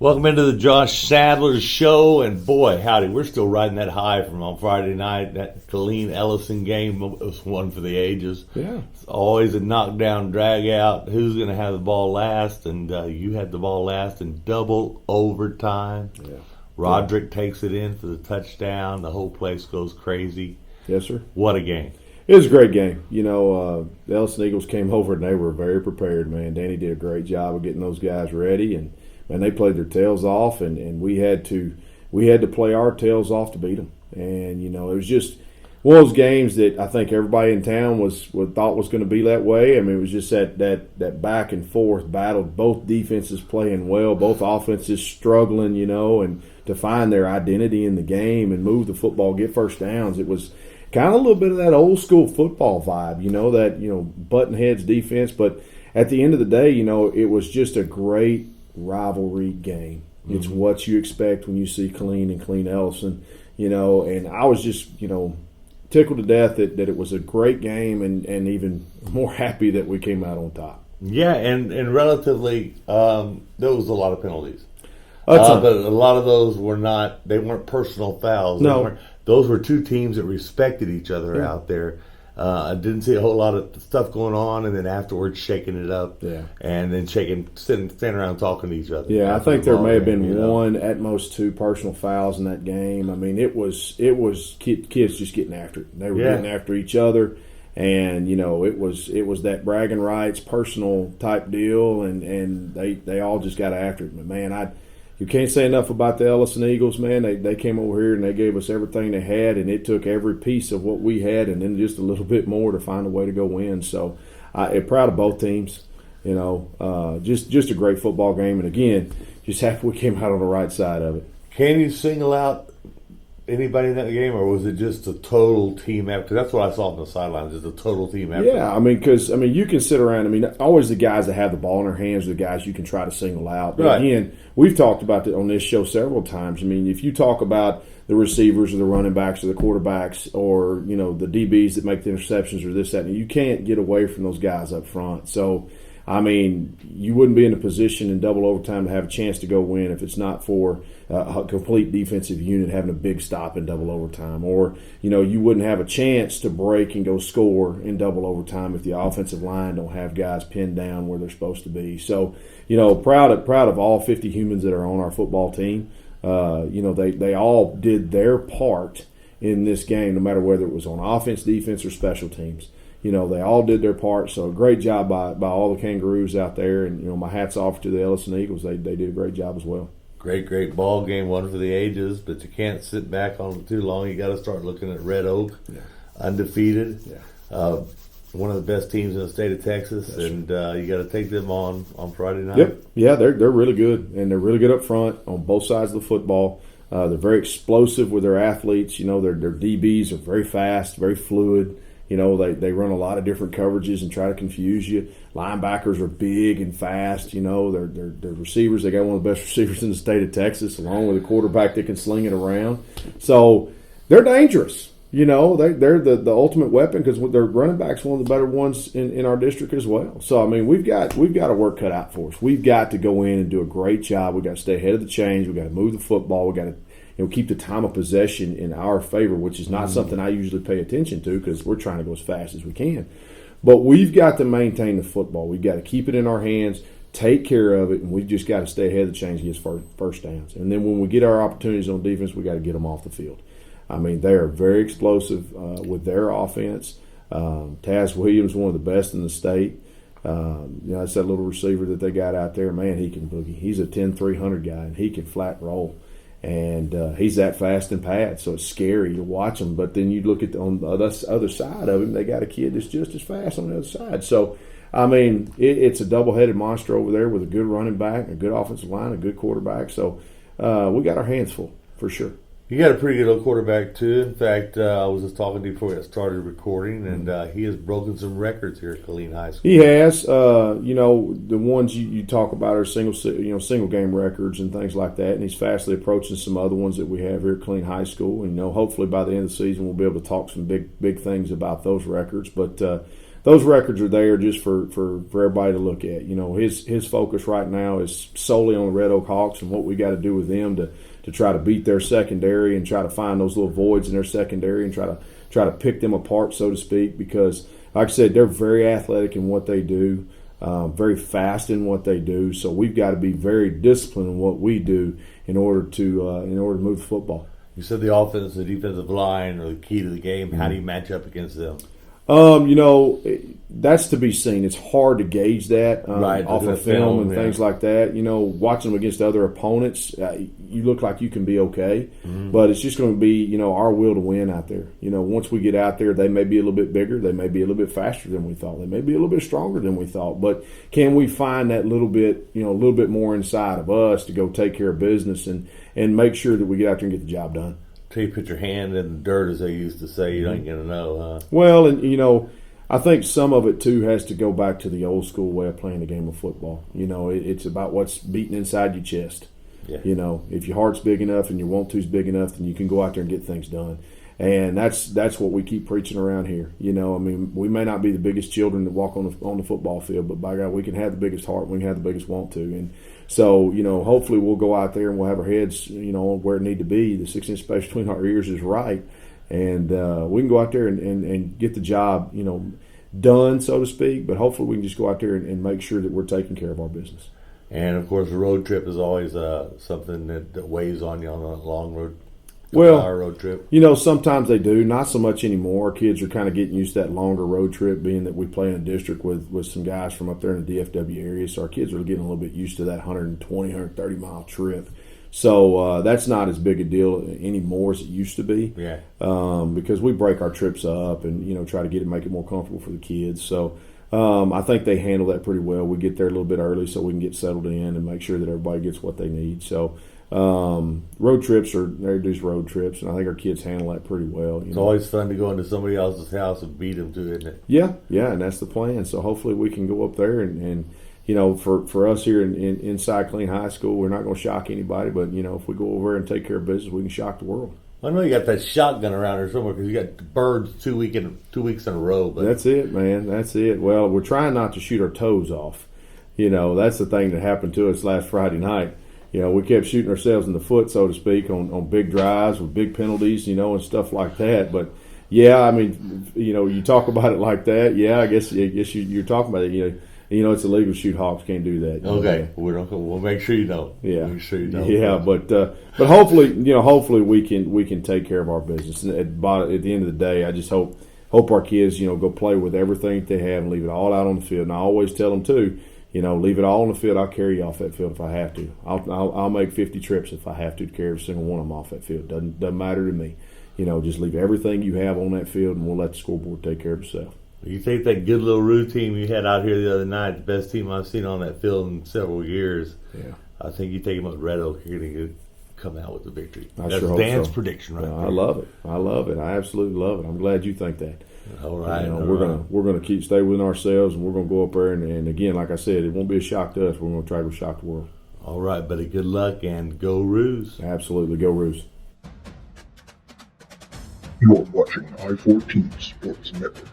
Welcome into the Josh Sadler Show, and boy, howdy, we're still riding that high from on Friday night. That Killeen-Ellison game was one for the ages. Yeah. It's always a knockdown, drag out. Who's going to have the ball last? And you had the ball last in double overtime. Yeah. Roderick takes it in for the touchdown. The whole place goes crazy. Yes, sir. What a game. It was a great game. You know, the Ellison Eagles came over and they were very prepared, man. Danny did a great job of getting those guys ready, and they played their tails off, and we had to play our tails off to beat them. And, you know, it was just one of those games that I think everybody in town thought was going to be that way. I mean, it was just that back and forth battle, both defenses playing well, both offenses struggling, you know, and to find their identity in the game and move the football, get first downs. It was kind of a little bit of that old school football vibe, you know, that, you know, button heads defense. But at the end of the day, you know, it was just a great rivalry game. It's what you expect when you see Killeen and Killeen-Ellison, you know, and I was just, you know, tickled to death that it was a great game, and even more happy that we came out on top. Yeah, and relatively, there was a lot of penalties. But a lot of those weren't personal fouls. No. Those were two teams that respected each other Yeah. out there. I didn't see a whole lot of stuff going on, and then afterwards shaking it up, Yeah. and then standing around talking to each other. Yeah, I think there may have been know? one, at most two personal fouls in that game. I mean, it was kids just getting after it. They were getting after each other, and you know, it was that bragging rights, personal type deal, and they all just got after it. But man, you can't say enough about the Ellison Eagles, man. They came over here and they gave us everything they had, and it took every piece of what we had and then just a little bit more to find a way to go win. So I'm proud of both teams. You know, just a great football game. And again, just happy we came out on the right side of it. Can you single out anybody in that game, or was it just a total team effort? Because that's what I saw on the sidelines, just a total team effort. Yeah, I mean, because you can sit around. I mean, always the guys that have the ball in their hands are the guys you can try to single out. But again, we've talked about it on this show several times. I mean, if you talk about the receivers or the running backs or the quarterbacks or, you know, the DBs that make the interceptions or this, that, and you can't get away from those guys up front. So, I mean, you wouldn't be in a position in double overtime to have a chance to go win if it's not for a complete defensive unit having a big stop in double overtime. Or, you know, you wouldn't have a chance to break and go score in double overtime if the offensive line don't have guys pinned down where they're supposed to be. So, you know, proud of all 50 humans that are on our football team. You know, they all did their part in this game, no matter whether it was on offense, defense, or special teams. You know, they all did their part. So a great job by all the Kangaroos out there. And, you know, my hat's off to the Ellison Eagles. They did a great job as well. Great ball game, one for the ages, but you can't sit back on it too long. You got to start looking at Red Oak, undefeated. Yeah. One of the best teams in the state of Texas, and you got to take them on Friday night. Yep. Yeah, they're really good, and they're really good up front on both sides of the football. They're very explosive with their athletes. You know, their DBs are very fast, very fluid. You know, they run a lot of different coverages and try to confuse you. Linebackers are big and fast. You know, they're receivers. They got one of the best receivers in the state of Texas, along with a quarterback that can sling it around. So they're dangerous. You know, they're the ultimate weapon because their running back's one of the better ones in our district as well. So I mean, we've got a work cut out for us. We've got to go in and do a great job. We've got to stay ahead of the change. We've got to move the football. We've got to, you know, keep the time of possession in our favor, which is not something I usually pay attention to because we're trying to go as fast as we can. But we've got to maintain the football. We've got to keep it in our hands, take care of it, and we've just got to stay ahead of the change and get first downs. And then when we get our opportunities on defense, we got to get them off the field. I mean, they are very explosive with their offense. Taz Williams, one of the best in the state. You know, that's that little receiver that they got out there. Man, he can boogie. He's a 10-300 guy, and he can flat roll. And he's that fast in pads, so it's scary to watch him. But then you look at on the other side of him, they got a kid that's just as fast on the other side. So, I mean, it's a double-headed monster over there with a good running back, a good offensive line, a good quarterback. So we got our hands full for sure. You got a pretty good little quarterback, too. In fact, I was just talking to you before we started recording, and he has broken some records here at Killeen High School. He has. You know, the ones you talk about are single game records and things like that, and he's fastly approaching some other ones that we have here at Killeen High School. And, you know, hopefully by the end of the season we'll be able to talk some big things about those records. But those records are there just for everybody to look at. You know, his focus right now is solely on the Red Oak Hawks and what we got to do with them to try to beat their secondary and try to find those little voids in their secondary and try to pick them apart, so to speak, because like I said, they're very athletic in what they do, very fast in what they do. So we've got to be very disciplined in what we do in order to move the football. You said the offense and defensive line are the key to the game. How do you match up against them? You know, that's to be seen. It's hard to gauge that off of film and things like that. You know, watching them against other opponents, you look like you can be okay. But it's just going to be, you know, our will to win out there. You know, once we get out there, they may be a little bit bigger. They may be a little bit faster than we thought. They may be a little bit stronger than we thought. But can we find that little bit, you know, a little bit more inside of us to go take care of business and make sure that we get out there and get the job done? Till you put your hand in the dirt, as they used to say, you ain't going to know, huh? Well, and, you know, I think some of it, too, has to go back to the old school way of playing the game of football. You know, it's about what's beating inside your chest. Yeah. You know, if your heart's big enough and your want to's big enough, then you can go out there and get things done. And that's what we keep preaching around here. You know, I mean, we may not be the biggest children that walk on the football field, but by God, we can have the biggest heart, we can have the biggest want to. And so, you know, hopefully we'll go out there and we'll have our heads, you know, where it need to be. The 6-inch space between our ears is right. And we can go out there and get the job, you know, done, so to speak. But hopefully we can just go out there and make sure that we're taking care of our business. And, of course, the road trip is always something that weighs on you on a long road. Road trip. You know, sometimes they do. Not so much anymore. Our kids are kind of getting used to that longer road trip, being that we play in a district with some guys from up there in the DFW area. So our kids are getting a little bit used to that 120, 130-mile trip. So that's not as big a deal anymore as it used to be. Yeah. Because we break our trips up and, you know, try to make it more comfortable for the kids. So I think they handle that pretty well. We get there a little bit early so we can get settled in and make sure that everybody gets what they need. So road trips they're just road trips, and I think our kids handle that pretty well. It's always fun to go into somebody else's house and beat them to it, isn't it? Yeah, and that's the plan. So hopefully we can go up there and you know, for us here inside Killeen High School, we're not going to shock anybody, but, you know, if we go over there and take care of business, we can shock the world. I know you got that shotgun around here somewhere because you got birds 2 weeks in a row. But that's it, man. That's it. Well, we're trying not to shoot our toes off. You know, that's the thing that happened to us last Friday night. You know, we kept shooting ourselves in the foot, so to speak, on big drives with big penalties, you know, and stuff like that. But, yeah, I mean, you know, you talk about it like that. Yeah, I guess you're talking about it. You know, it's illegal to shoot hawks. Can't do that. Okay, we'll make sure you know. Yeah, make sure you know. Yeah, but hopefully we can take care of our business. And at the end of the day, I just hope our kids, you know, go play with everything that they have and leave it all out on the field. And I always tell them too, you know, leave it all on the field. I'll carry you off that field if I have to. I'll make 50 trips if I have to carry every single one of them off that field. Doesn't matter to me. You know, just leave everything you have on that field, and we'll let the scoreboard take care of itself. You think that good little routine you had out here the other night, the best team I've seen on that field in several years. Yeah, I think you take them up Red Oak, you're going to come out with the victory. That's Dan's prediction right there. I love it. I absolutely love it. I'm glad you think that. All right. You know, we're gonna stay within ourselves, and we're gonna go up there and again, like I said, it won't be a shock to us. We're gonna try to shock the world. All right, buddy. Good luck and go Roos. Absolutely, go Roos. You are watching I-14 Sports Network.